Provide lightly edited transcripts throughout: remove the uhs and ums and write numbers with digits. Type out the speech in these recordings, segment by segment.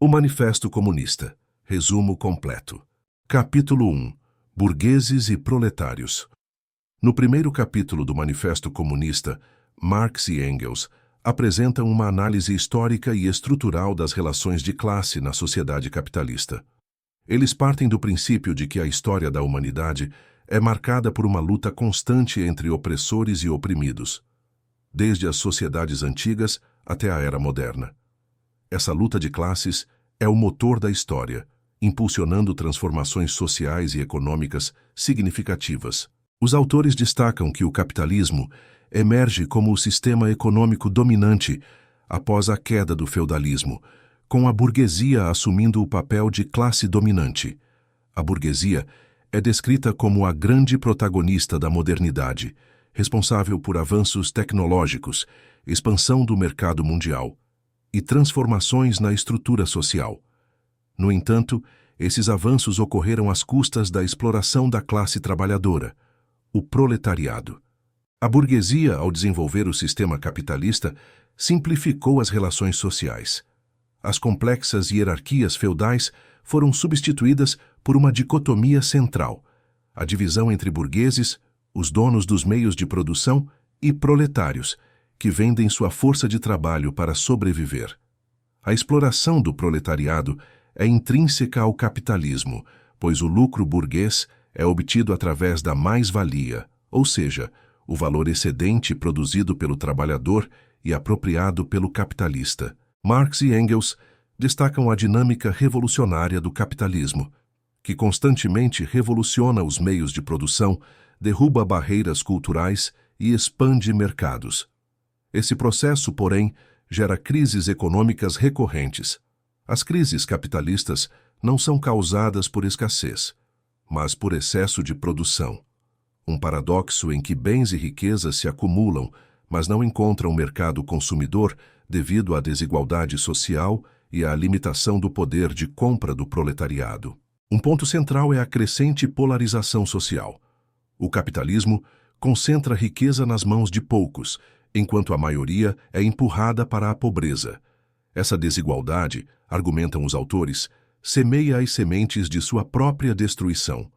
O Manifesto Comunista. Resumo completo. Capítulo 1. Burgueses e proletários. No primeiro capítulo do Manifesto Comunista, Marx e Engels apresentam uma análise histórica e estrutural das relações de classe na sociedade capitalista. Eles partem do princípio de que a história da humanidade é marcada por uma luta constante entre opressores e oprimidos, desde as sociedades antigas até a era moderna. Essa luta de classes é o motor da história, impulsionando transformações sociais e econômicas significativas. Os autores destacam que o capitalismo emerge como o sistema econômico dominante após a queda do feudalismo, com a burguesia assumindo o papel de classe dominante. A burguesia é descrita como a grande protagonista da modernidade, responsável por avanços tecnológicos, expansão do mercado mundial e transformações na estrutura social. No entanto, esses avanços ocorreram às custas da exploração da classe trabalhadora, o proletariado. A burguesia, ao desenvolver o sistema capitalista, simplificou as relações sociais. As complexas hierarquias feudais foram substituídas por uma dicotomia central, a divisão entre burgueses, os donos dos meios de produção, e proletários, que vendem sua força de trabalho para sobreviver. A exploração do proletariado é intrínseca ao capitalismo, pois o lucro burguês é obtido através da mais-valia, ou seja, o valor excedente produzido pelo trabalhador e apropriado pelo capitalista. Marx e Engels destacam a dinâmica revolucionária do capitalismo, que constantemente revoluciona os meios de produção, derruba barreiras culturais e expande mercados. Esse processo, porém, gera crises econômicas recorrentes. As crises capitalistas não são causadas por escassez, mas por excesso de produção. Um paradoxo em que bens e riquezas se acumulam, mas não encontram mercado consumidor devido à desigualdade social e à limitação do poder de compra do proletariado. Um ponto central é a crescente polarização social. O capitalismo concentra riqueza nas mãos de poucos, enquanto a maioria é empurrada para a pobreza. Essa desigualdade, argumentam os autores, semeia as sementes de sua própria destruição.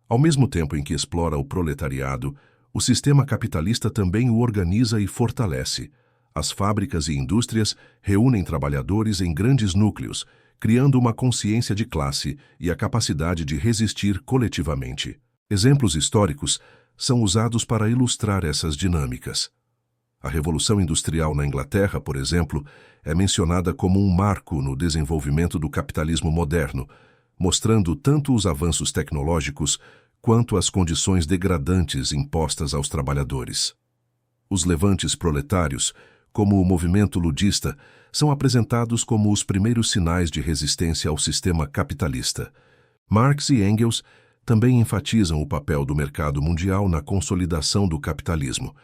Ao mesmo tempo em que explora o proletariado, o sistema capitalista também o organiza e fortalece. As fábricas e indústrias reúnem trabalhadores em grandes núcleos, criando uma consciência de classe e a capacidade de resistir coletivamente. Exemplos históricos são usados para ilustrar essas dinâmicas. A Revolução Industrial na Inglaterra, por exemplo, é mencionada como um marco no desenvolvimento do capitalismo moderno, mostrando tanto os avanços tecnológicos quanto as condições degradantes impostas aos trabalhadores. Os levantes proletários, como o movimento ludista, são apresentados como os primeiros sinais de resistência ao sistema capitalista. Marx e Engels também enfatizam o papel do mercado mundial na consolidação do capitalismo.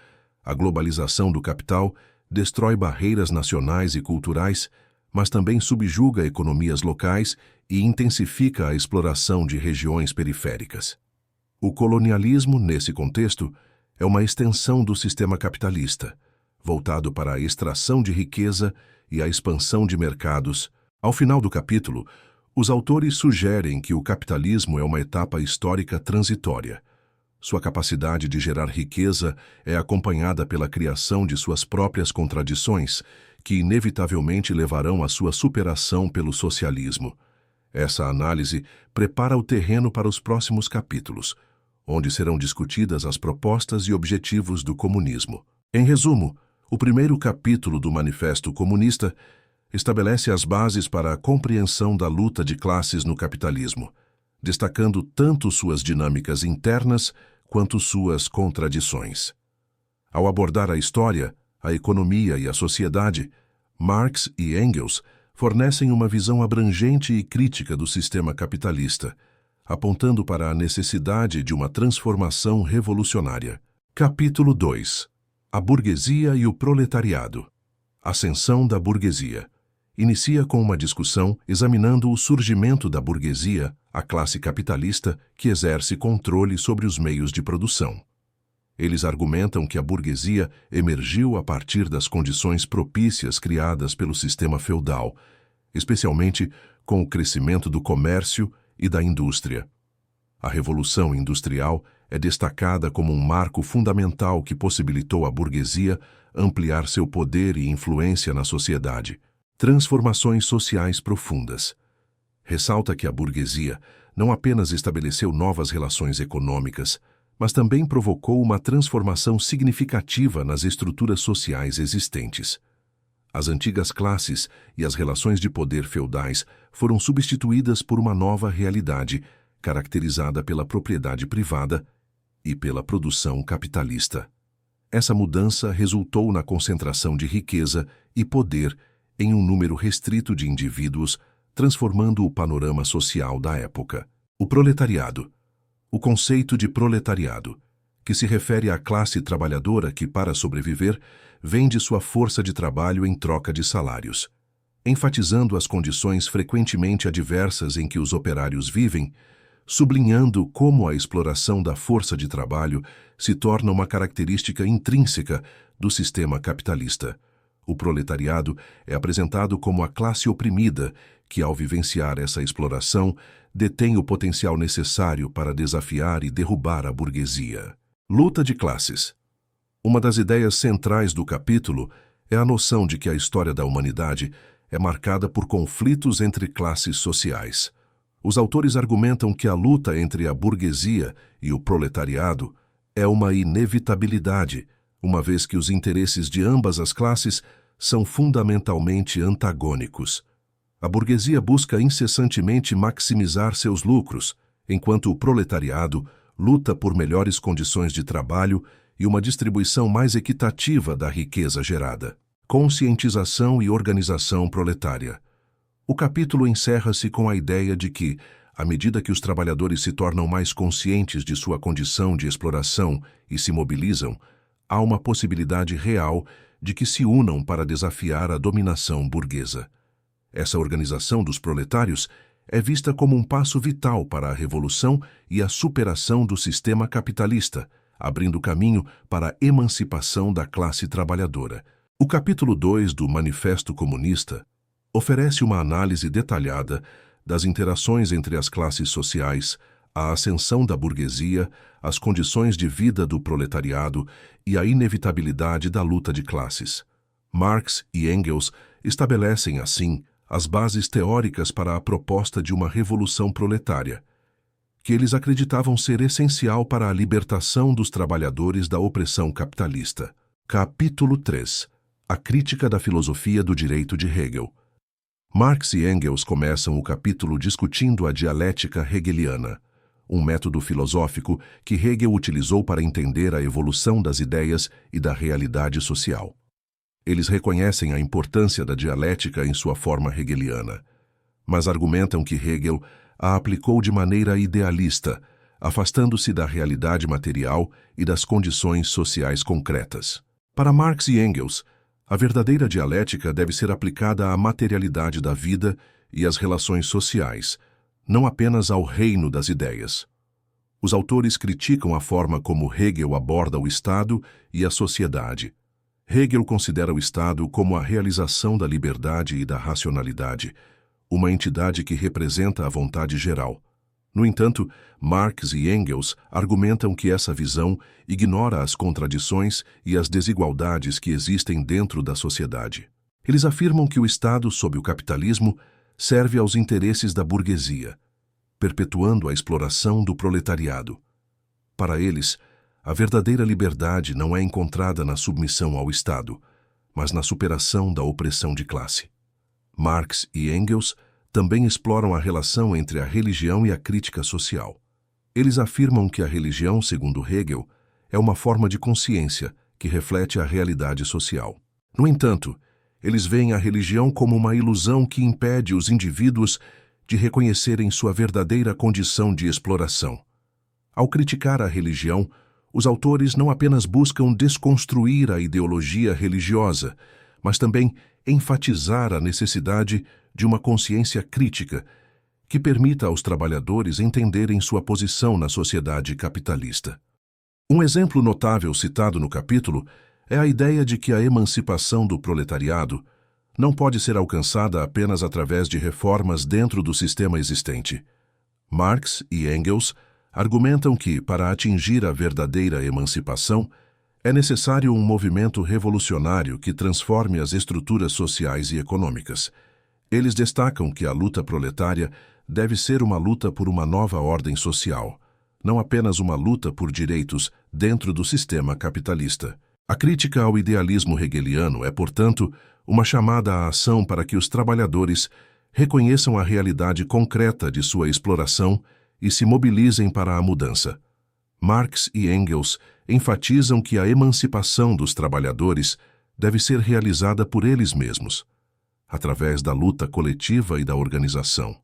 A globalização do capital destrói barreiras nacionais e culturais, mas também subjuga economias locais e intensifica a exploração de regiões periféricas. O colonialismo, nesse contexto, é uma extensão do sistema capitalista, voltado para a extração de riqueza e a expansão de mercados. Ao final do capítulo, os autores sugerem que o capitalismo é uma etapa histórica transitória. Sua capacidade de gerar riqueza é acompanhada pela criação de suas próprias contradições, que inevitavelmente levarão à sua superação pelo socialismo. Essa análise prepara o terreno para os próximos capítulos, onde serão discutidas as propostas e objetivos do comunismo. Em resumo, o primeiro capítulo do Manifesto Comunista estabelece as bases para a compreensão da luta de classes no capitalismo, destacando tanto suas dinâmicas internas quanto suas contradições. Ao abordar a história, a economia e a sociedade, Marx e Engels fornecem uma visão abrangente e crítica do sistema capitalista, apontando para a necessidade de uma transformação revolucionária. Capítulo 2. A burguesia e o proletariado. Ascensão da burguesia. Inicia com uma discussão examinando o surgimento da burguesia, a classe capitalista que exerce controle sobre os meios de produção. Eles argumentam que a burguesia emergiu a partir das condições propícias criadas pelo sistema feudal. especialmente com o crescimento do comércio e da indústria. A Revolução Industrial é destacada como um marco fundamental que possibilitou à burguesia ampliar seu poder e influência na sociedade. Transformações sociais profundas. Ressalta que a burguesia não apenas estabeleceu novas relações econômicas, mas também provocou uma transformação significativa nas estruturas sociais existentes. As antigas classes e as relações de poder feudais foram substituídas por uma nova realidade, caracterizada pela propriedade privada e pela produção capitalista. Essa mudança resultou na concentração de riqueza e poder em um número restrito de indivíduos, transformando o panorama social da época. O proletariado. O conceito de proletariado, que se refere à classe trabalhadora que, para sobreviver, vende sua força de trabalho em troca de salários. Enfatizando as condições frequentemente adversas em que os operários vivem, sublinhando como a exploração da força de trabalho se torna uma característica intrínseca do sistema capitalista. O proletariado é apresentado como a classe oprimida que, ao vivenciar essa exploração, detém o potencial necessário para desafiar e derrubar a burguesia. Luta de classes. Uma das ideias centrais do capítulo é a noção de que a história da humanidade é marcada por conflitos entre classes sociais. Os autores argumentam que a luta entre a burguesia e o proletariado é uma inevitabilidade, uma vez que os interesses de ambas as classes são fundamentalmente antagônicos. A burguesia busca incessantemente maximizar seus lucros, enquanto o proletariado luta por melhores condições de trabalho e uma distribuição mais equitativa da riqueza gerada. Conscientização e organização proletária. O capítulo encerra-se com a ideia de que, à medida que os trabalhadores se tornam mais conscientes de sua condição de exploração e se mobilizam, há uma possibilidade real de que se unam para desafiar a dominação burguesa. Essa organização dos proletários é vista como um passo vital para a revolução e a superação do sistema capitalista, abrindo caminho para a emancipação da classe trabalhadora. O capítulo 2 do Manifesto Comunista oferece uma análise detalhada das interações entre as classes sociais, a ascensão da burguesia, as condições de vida do proletariado e a inevitabilidade da luta de classes. Marx e Engels estabelecem, assim, as bases teóricas para a proposta de uma revolução proletária, que eles acreditavam ser essencial para a libertação dos trabalhadores da opressão capitalista. Capítulo 3. A crítica da filosofia do direito de Hegel. Marx e Engels começam o capítulo discutindo a dialética hegeliana, um método filosófico que Hegel utilizou para entender a evolução das ideias e da realidade social. Eles reconhecem a importância da dialética em sua forma hegeliana, mas argumentam que Hegel a aplicou de maneira idealista, afastando-se da realidade material e das condições sociais concretas. Para Marx e Engels, a verdadeira dialética deve ser aplicada à materialidade da vida e às relações sociais, não apenas ao reino das ideias. Os autores criticam a forma como Hegel aborda o Estado e a sociedade. Hegel considera o Estado como a realização da liberdade e da racionalidade, uma entidade que representa a vontade geral. No entanto, Marx e Engels argumentam que essa visão ignora as contradições e as desigualdades que existem dentro da sociedade. Eles afirmam que o Estado, sob o capitalismo, serve aos interesses da burguesia, perpetuando a exploração do proletariado. Para eles, a verdadeira liberdade não é encontrada na submissão ao Estado, mas na superação da opressão de classe. Marx e Engels também exploram a relação entre a religião e a crítica social. Eles afirmam que a religião, segundo Hegel, é uma forma de consciência que reflete a realidade social. No entanto, eles veem a religião como uma ilusão que impede os indivíduos de reconhecerem sua verdadeira condição de exploração. Ao criticar a religião, os autores não apenas buscam desconstruir a ideologia religiosa, mas também enfatizar a necessidade de uma consciência crítica que permita aos trabalhadores entenderem sua posição na sociedade capitalista. Um exemplo notável citado no capítulo é a ideia de que a emancipação do proletariado não pode ser alcançada apenas através de reformas dentro do sistema existente. Marx e Engels argumentam que, para atingir a verdadeira emancipação, é necessário um movimento revolucionário que transforme as estruturas sociais e econômicas. Eles destacam que a luta proletária deve ser uma luta por uma nova ordem social, não apenas uma luta por direitos dentro do sistema capitalista. A crítica ao idealismo hegeliano é, portanto, uma chamada à ação para que os trabalhadores reconheçam a realidade concreta de sua exploração e se mobilizem para a mudança. Marx e Engels enfatizam que a emancipação dos trabalhadores deve ser realizada por eles mesmos, através da luta coletiva e da organização.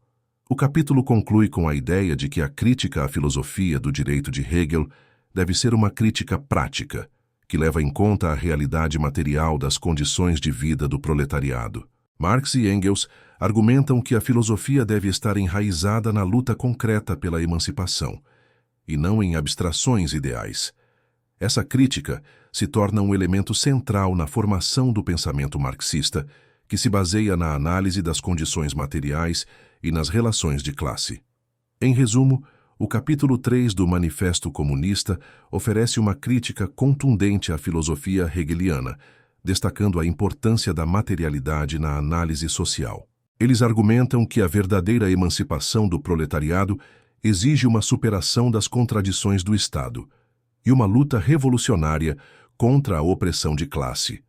O capítulo conclui com a ideia de que a crítica à filosofia do direito de Hegel deve ser uma crítica prática, que leva em conta a realidade material das condições de vida do proletariado. Marx e Engels argumentam que a filosofia deve estar enraizada na luta concreta pela emancipação, e não em abstrações ideais. Essa crítica se torna um elemento central na formação do pensamento marxista, que se baseia na análise das condições materiais e nas relações de classe. Em resumo, o capítulo 3 do Manifesto Comunista oferece uma crítica contundente à filosofia hegeliana, destacando a importância da materialidade na análise social. Eles argumentam que a verdadeira emancipação do proletariado exige uma superação das contradições do Estado e uma luta revolucionária contra a opressão de classe.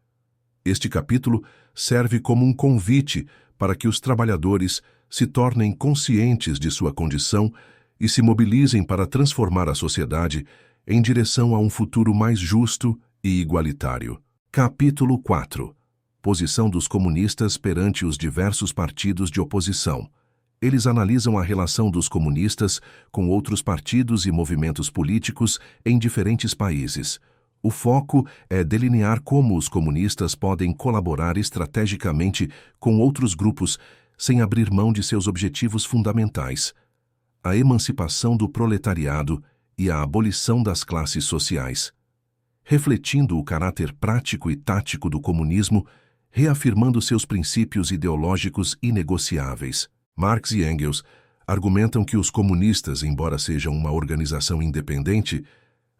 Este capítulo serve como um convite para que os trabalhadores se tornem conscientes de sua condição e se mobilizem para transformar a sociedade em direção a um futuro mais justo e igualitário. Capítulo 4. Posição dos comunistas perante os diversos partidos de oposição. Eles analisam a relação dos comunistas com outros partidos e movimentos políticos em diferentes países. O foco é delinear como os comunistas podem colaborar estrategicamente com outros grupos sem abrir mão de seus objetivos fundamentais: a emancipação do proletariado e a abolição das classes sociais. Refletindo o caráter prático e tático do comunismo, reafirmando seus princípios ideológicos inegociáveis. Marx e Engels argumentam que os comunistas, embora sejam uma organização independente,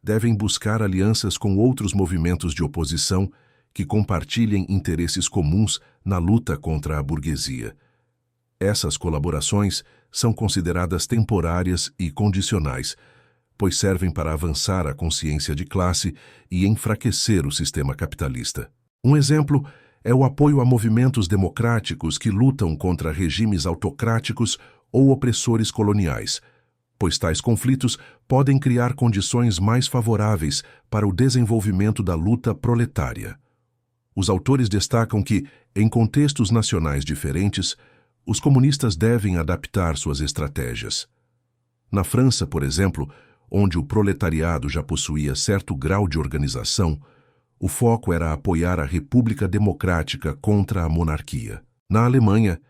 devem buscar alianças com outros movimentos de oposição que compartilhem interesses comuns na luta contra a burguesia. Essas colaborações são consideradas temporárias e condicionais, pois servem para avançar a consciência de classe e enfraquecer o sistema capitalista. Um exemplo é o apoio a movimentos democráticos que lutam contra regimes autocráticos ou opressores coloniais, pois tais conflitos podem criar condições mais favoráveis para o desenvolvimento da luta proletária. Os autores destacam que, em contextos nacionais diferentes, os comunistas devem adaptar suas estratégias. Na França, por exemplo, onde o proletariado já possuía certo grau de organização, o foco era apoiar a República Democrática contra a monarquia. Na Alemanha,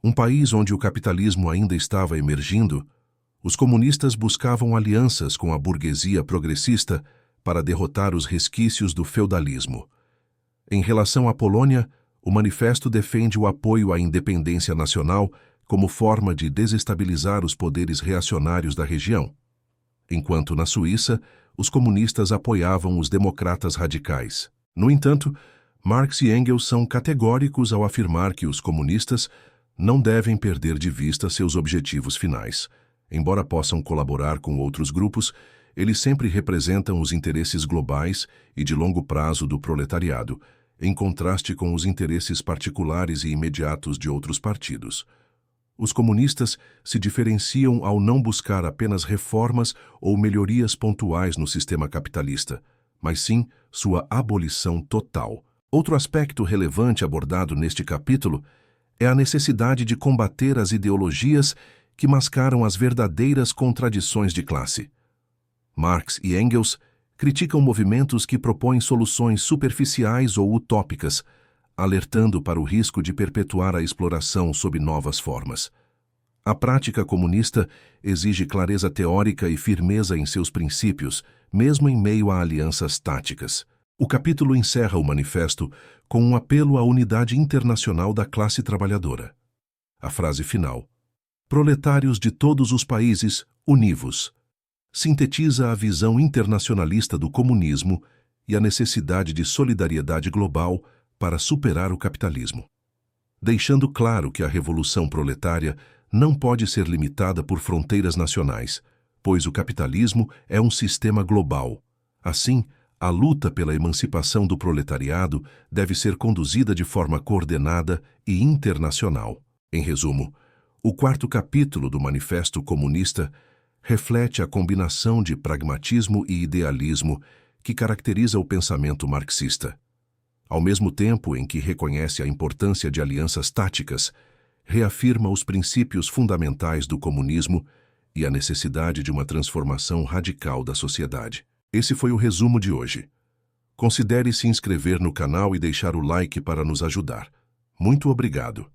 um país onde o capitalismo ainda estava emergindo, os comunistas buscavam alianças com a burguesia progressista para derrotar os resquícios do feudalismo. Em relação à Polônia, o manifesto defende o apoio à independência nacional como forma de desestabilizar os poderes reacionários da região, enquanto na Suíça, os comunistas apoiavam os democratas radicais. No entanto, Marx e Engels são categóricos ao afirmar que os comunistas não devem perder de vista seus objetivos finais. Embora possam colaborar com outros grupos, eles sempre representam os interesses globais e de longo prazo do proletariado, em contraste com os interesses particulares e imediatos de outros partidos. Os comunistas se diferenciam ao não buscar apenas reformas ou melhorias pontuais no sistema capitalista, mas sim sua abolição total. Outro aspecto relevante abordado neste capítulo é a necessidade de combater as ideologias que mascaram as verdadeiras contradições de classe. Marx e Engels criticam movimentos que propõem soluções superficiais ou utópicas, alertando para o risco de perpetuar a exploração sob novas formas. A prática comunista exige clareza teórica e firmeza em seus princípios, mesmo em meio a alianças táticas. O capítulo encerra o manifesto com um apelo à unidade internacional da classe trabalhadora. A frase final, proletários de todos os países, univos, sintetiza a visão internacionalista do comunismo e a necessidade de solidariedade global para superar o capitalismo, deixando claro que a revolução proletária não pode ser limitada por fronteiras nacionais, pois o capitalismo é um sistema global. Assim, a luta pela emancipação do proletariado deve ser conduzida de forma coordenada e internacional. Em resumo, o quarto capítulo do Manifesto Comunista reflete a combinação de pragmatismo e idealismo que caracteriza o pensamento marxista. Ao mesmo tempo em que reconhece a importância de alianças táticas, reafirma os princípios fundamentais do comunismo e a necessidade de uma transformação radical da sociedade. Esse foi o resumo de hoje. Considere se inscrever no canal e deixar o like para nos ajudar. Muito obrigado.